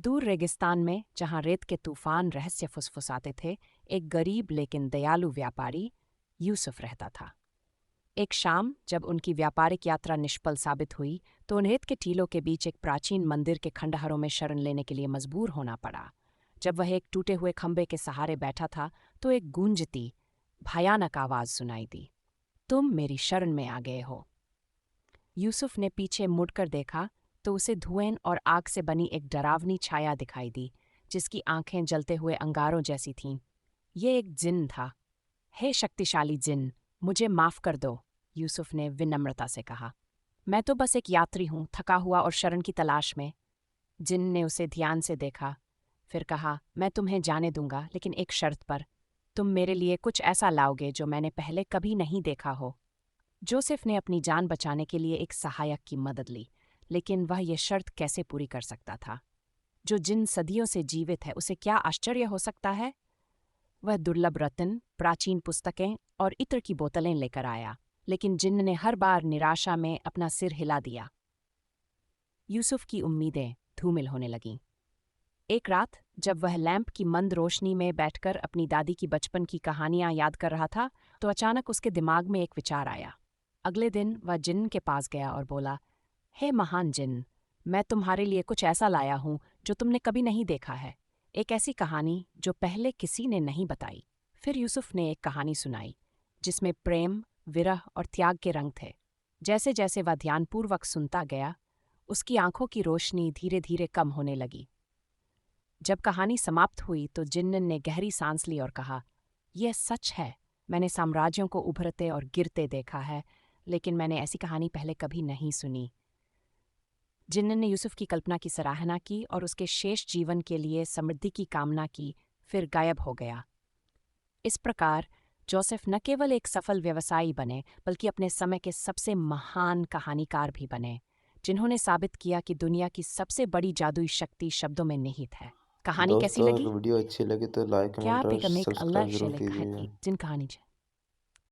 दूर रेगिस्तान में, जहां रेत के तूफान रहस्य फुसफुसाते थे, एक गरीब लेकिन दयालु व्यापारी यूसुफ रहता था। एक शाम जब उनकी व्यापारिक यात्रा निष्फल साबित हुई, तो उन्हें रेत के टीलों के बीच एक प्राचीन मंदिर के खंडहरों में शरण लेने के लिए मजबूर होना पड़ा। जब वह एक टूटे हुए खंबे के सहारे बैठा था, तो एक गूंजती, भयानक आवाज सुनाई दी। तुम मेरी शरण में आ गए हो। यूसुफ ने पीछे मुड़कर देखा तो उसे धुएं और आग से बनी एक डरावनी छाया दिखाई दी, जिसकी आंखें जलते हुए अंगारों जैसी थीं। ये एक जिन था। हे शक्तिशाली जिन, मुझे माफ कर दो, यूसुफ ने विनम्रता से कहा। मैं तो बस एक यात्री हूं, थका हुआ और शरण की तलाश में। जिन ने उसे ध्यान से देखा, फिर कहा, मैं तुम्हें जाने दूंगा, लेकिन एक शर्त पर। तुम मेरे लिए कुछ ऐसा लाओगे जो मैंने पहले कभी नहीं देखा हो। जोसेफ ने अपनी जान बचाने के लिए एक सहायक की मदद ली, लेकिन वह यह शर्त कैसे पूरी कर सकता था? जो जिन सदियों से जीवित है, उसे क्या आश्चर्य हो सकता है? वह दुर्लभ रत्न, प्राचीन पुस्तकें और इत्र की बोतलें लेकर आया, लेकिन जिन्न ने हर बार निराशा में अपना सिर हिला दिया। यूसुफ की उम्मीदें धूमिल होने लगीं। एक रात जब वह लैंप की मंद रोशनी में बैठकर अपनी दादी की बचपन की कहानियां याद कर रहा था, तो अचानक उसके दिमाग में एक विचार आया। अगले दिन वह जिन्न के पास गया और बोला, हे महान जिन्न, मैं तुम्हारे लिए कुछ ऐसा लाया हूं जो तुमने कभी नहीं देखा है। एक ऐसी कहानी जो पहले किसी ने नहीं बताई। फिर यूसुफ ने एक कहानी सुनाई, जिसमें प्रेम, विरह और त्याग के रंग थे। जैसे जैसे वह ध्यानपूर्वक सुनता गया, उसकी आंखों की रोशनी धीरे धीरे कम होने लगी। जब कहानी समाप्त हुई तो जिन्न ने गहरी सांस ली और कहा, यह सच है, मैंने साम्राज्यों को उभरते और गिरते देखा है, लेकिन मैंने ऐसी कहानी पहले कभी नहीं सुनी। जिन्न ने यूसुफ की कल्पना की सराहना की और उसके शेष जीवन के लिए समृद्धि की कामना की, फिर गायब हो गया। इस प्रकार जोसेफ न केवल एक सफल व्यवसायी बने, बल्कि अपने समय के सबसे महान कहानीकार भी बने, जिन्होंने साबित किया कि दुनिया की सबसे बड़ी जादुई शक्ति शब्दों में निहित है। कहानी कैसी दोस्तों, लगी? अगर वीडियो अच्छी लगे तो लाइक, क्या कमेंट आप और एक सब्सक्राइब अल्लाह ज़रूर शेले कीजिएगा। जिन कहानी